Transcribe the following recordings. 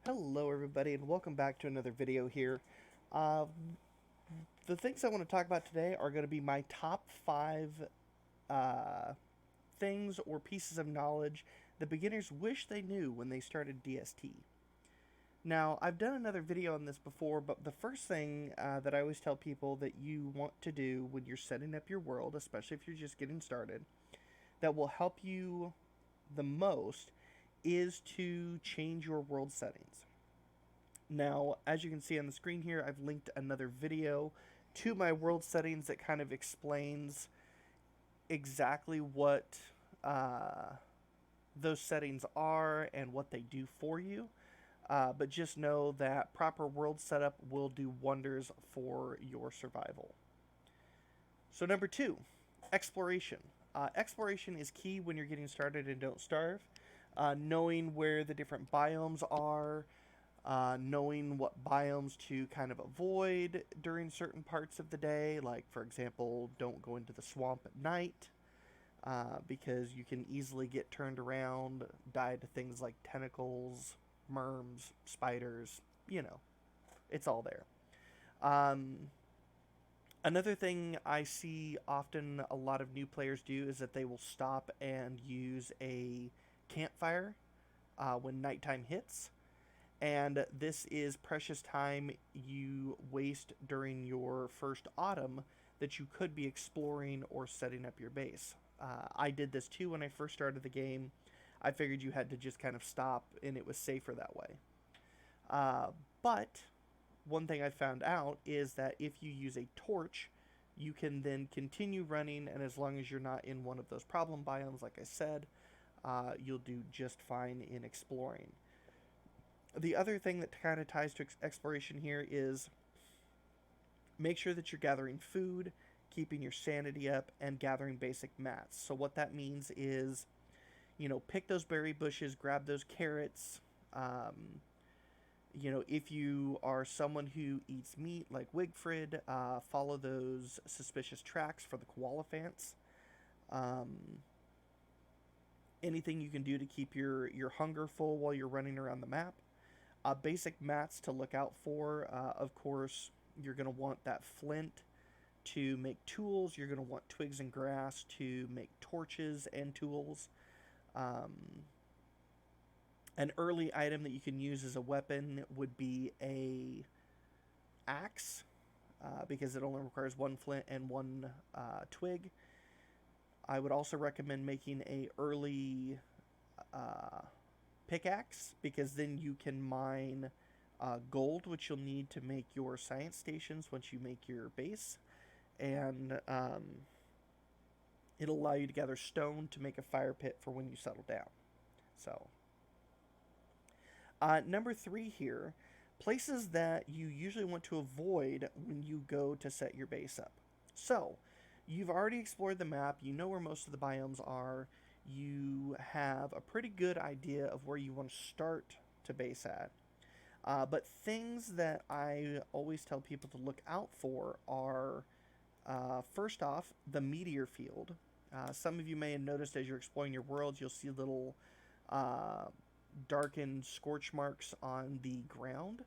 Hello everybody and welcome back to another video here. Uh, the things I want to talk about today are going to be my top 5 uh, things or pieces of knowledge that beginners wish they knew when they started DST. Now, I've done another video on this before, but the first thing that I always tell people that you want to do when you're setting up your world, especially if you're just getting started, that will help you the most is to change your world settings. Now, as you can see on the screen here, I've linked another video to my world settings that kind of explains exactly what those settings are and what they do for you. But just know that proper world setup will do wonders for your survival. So, number 2, exploration. Exploration is key when you're getting started and don't starve. Knowing where the different biomes are, knowing what biomes to kind of avoid during certain parts of the day. Like, for example, don't go into the swamp at night because you can easily get turned around, die to things like tentacles, worms, spiders. You know, it's all there. Um, Another thing I see often a lot of new players do is that they will stop and use a campfire when nighttime hits, and this is precious time you waste during your first autumn that you could be exploring or setting up your base. I did this too when I first started the game. I figured you had to just kind of stop and it was safer that way. Uh, but one thing I found out is that if you use a torch, you can then continue running, and as long as you're not in one of those problem biomes, like I said, you'll do just fine in exploring. The other thing that kind of ties to exploration here is make sure that you're gathering food, keeping your sanity up, and gathering basic mats. So what that means is, pick those berry bushes, grab those carrots. If you are someone who eats meat like Wigfrid, follow those suspicious tracks for the koalefants. Um, Anything you can do to keep your hunger full while you're running around the map. Basic mats to look out for. Of course, you're going to want that flint to make tools. You're going to want twigs and grass to make torches and tools. Um, an early item that you can use as a weapon would be a axe, because it only requires one flint and one twig. I would also recommend making a early uh, pickaxe, because then you can mine gold, which you'll need to make your science stations once you make your base, and it'll allow you to gather stone to make a fire pit for when you settle down. So, number 3 here, places that you usually want to avoid when you go to set your base up. So, you've already explored the map, you know where most of the biomes are, you have a pretty good idea of where you want to start to base at. But things that I always tell people to look out for are, first off, the meteor field. Some of you may have noticed as you're exploring your world, you'll see little uh, darkened scorch marks on the ground.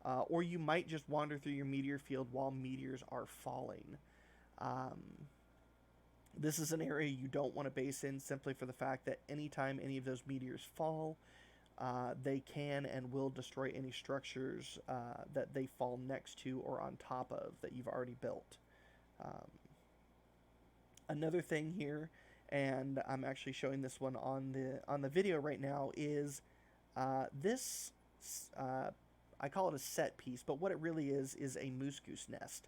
Or you might just wander through your meteor field while meteors are falling. Um, this is an area you don't want to base in, simply for the fact that anytime any of those meteors fall, they can and will destroy any structures that they fall next to or on top of that you've already built. Um, Another thing here, and I'm actually showing this one on the video right now, is this. Uh, I call it a set piece, but what it really is a moose goose nest,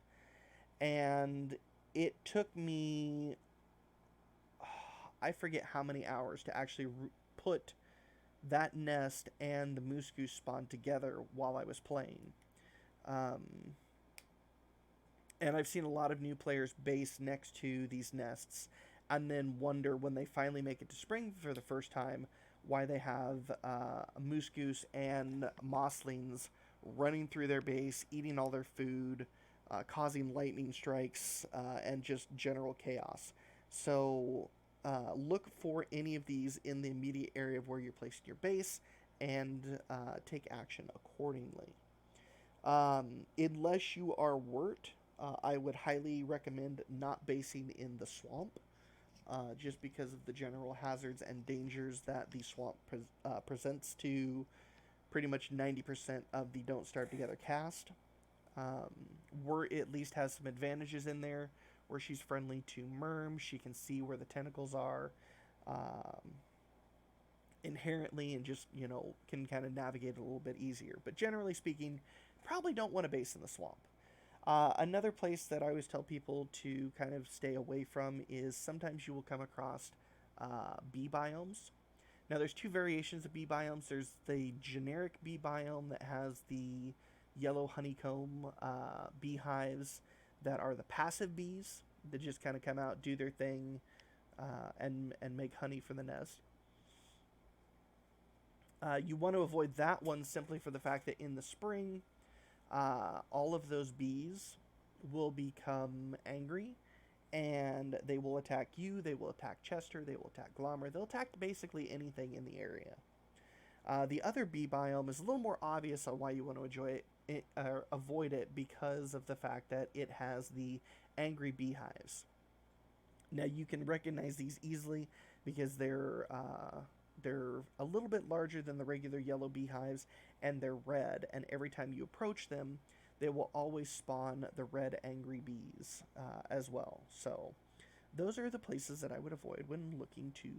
and it took me, I forget how many hours to actually put that nest and the moose goose spawn together while I was playing. Um, and I've seen a lot of new players base next to these nests and then wonder when they finally make it to spring for the first time why they have a moose goose and mosslings running through their base, eating all their food, causing lightning strikes, and just general chaos. So look for any of these in the immediate area of where you're placing your base, and take action accordingly. Unless you are Wirt, I would highly recommend not basing in the swamp, just because of the general hazards and dangers that the swamp presents to pretty much 90% of the Don't Starve Together cast. Um, Wirt at least has some advantages in there where she's friendly to Merm. She can see where the tentacles are um, inherently and just, can kind of navigate it a little bit easier. But generally speaking, probably don't want to base in the swamp. Another place that I always tell people to kind of stay away from is sometimes you will come across bee biomes. Now, there's two variations of bee biomes. There's the generic bee biome that has the yellow honeycomb beehives that are the passive bees that just kind of come out, do their thing, and make honey for the nest. You want to avoid that one simply for the fact that in the spring, all of those bees will become angry and they will attack you, they will attack Chester, they will attack Glommer, they'll attack basically anything in the area. The other bee biome is a little more obvious on why you want to avoid it because of the fact that it has the angry beehives. Now you can recognize these easily because they're a little bit larger than the regular yellow beehives, and they're red. And every time you approach them, they will always spawn the red angry bees as well. So those are the places that I would avoid when looking to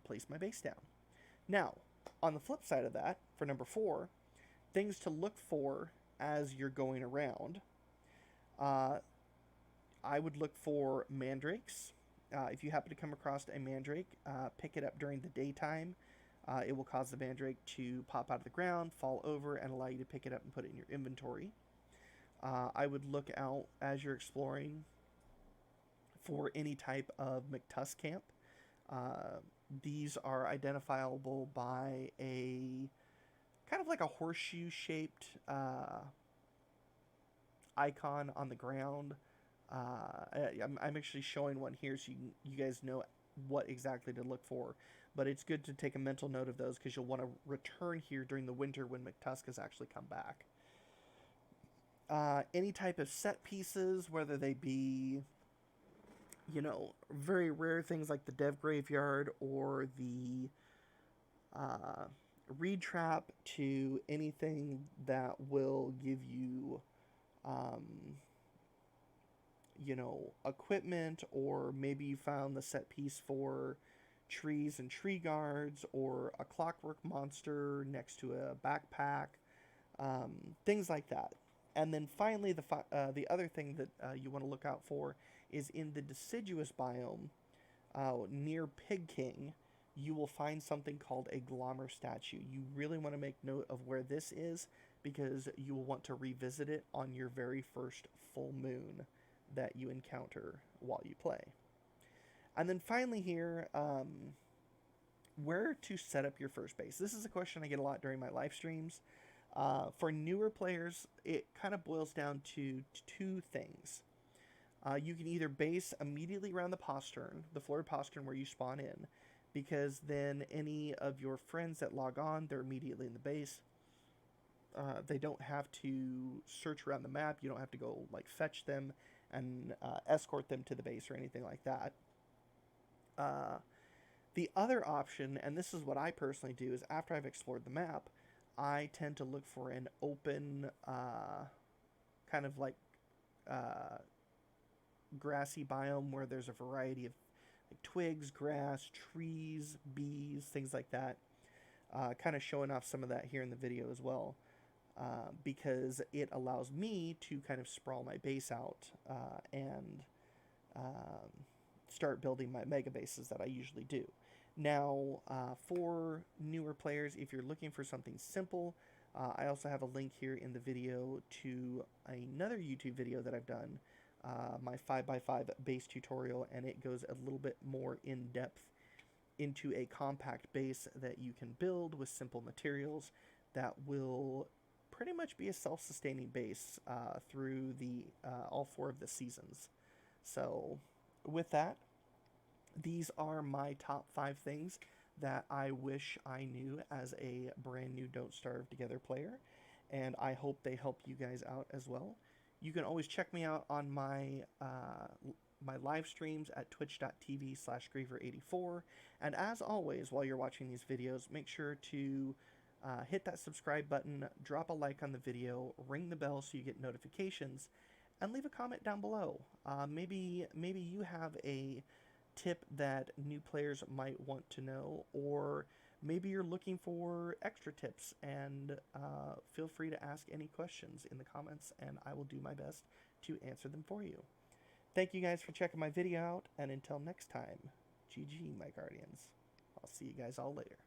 place my base down. Now, on the flip side of that, for number 4, things to look for as you're going around. I would look for mandrakes. If you happen to come across a mandrake, pick it up during the daytime. It will cause the mandrake to pop out of the ground, fall over, and allow you to pick it up and put it in your inventory. I would look out as you're exploring for any type of McTusk camp. These are identifiable by a kind of like a horseshoe-shaped icon on the ground. I'm actually showing one here so you guys know what exactly to look for. But it's good to take a mental note of those because you'll want to return here during the winter when McTusk has actually come back. Any type of set pieces, whether they be, very rare things like the Dev Graveyard or the Reed Trap, to anything that will give you, equipment, or maybe you found the set piece for trees and tree guards, or a clockwork monster next to a backpack, things like that. And then finally, the other thing that you want to look out for is in the deciduous biome near Pig King, you will find something called a Glommer statue. You really want to make note of where this is because you will want to revisit it on your very first full moon that you encounter while you play. And then finally here, where to set up your first base. This is a question I get a lot during my live streams. For newer players, it kind of boils down to 2 things. You can either base immediately around the postern, the floor postern where you spawn in, because then any of your friends that log on, they're immediately in the base. They don't have to search around the map. You don't have to go fetch them and escort them to the base or anything like that. The other option, and this is what I personally do, is after I've explored the map, I tend to look for an open, kind of grassy biome where there's a variety of twigs, grass, trees, bees, things like that. Kind of showing off some of that here in the video as well, because it allows me to kind of sprawl my base out and start building my mega bases that I usually do. Now, for newer players, if you're looking for something simple, I also have a link here in the video to another YouTube video that I've done, my 5x5 base tutorial, and it goes a little bit more in depth into a compact base that you can build with simple materials that will pretty much be a self-sustaining base through all 4 of the seasons. So with that, these are my top 5 things that I wish I knew as a brand new Don't Starve Together player, and I hope they help you guys out as well. You can always check me out on my live streams at twitch.tv/griever84. And as always, while you're watching these videos, make sure to hit that subscribe button, drop a like on the video, ring the bell so you get notifications, and leave a comment down below. Maybe you have a tip that new players might want to know, or maybe you're looking for extra tips, and feel free to ask any questions in the comments, and I will do my best to answer them for you. Thank you guys for checking my video out, and until next time, GG, my Guardians. I'll see you guys all later.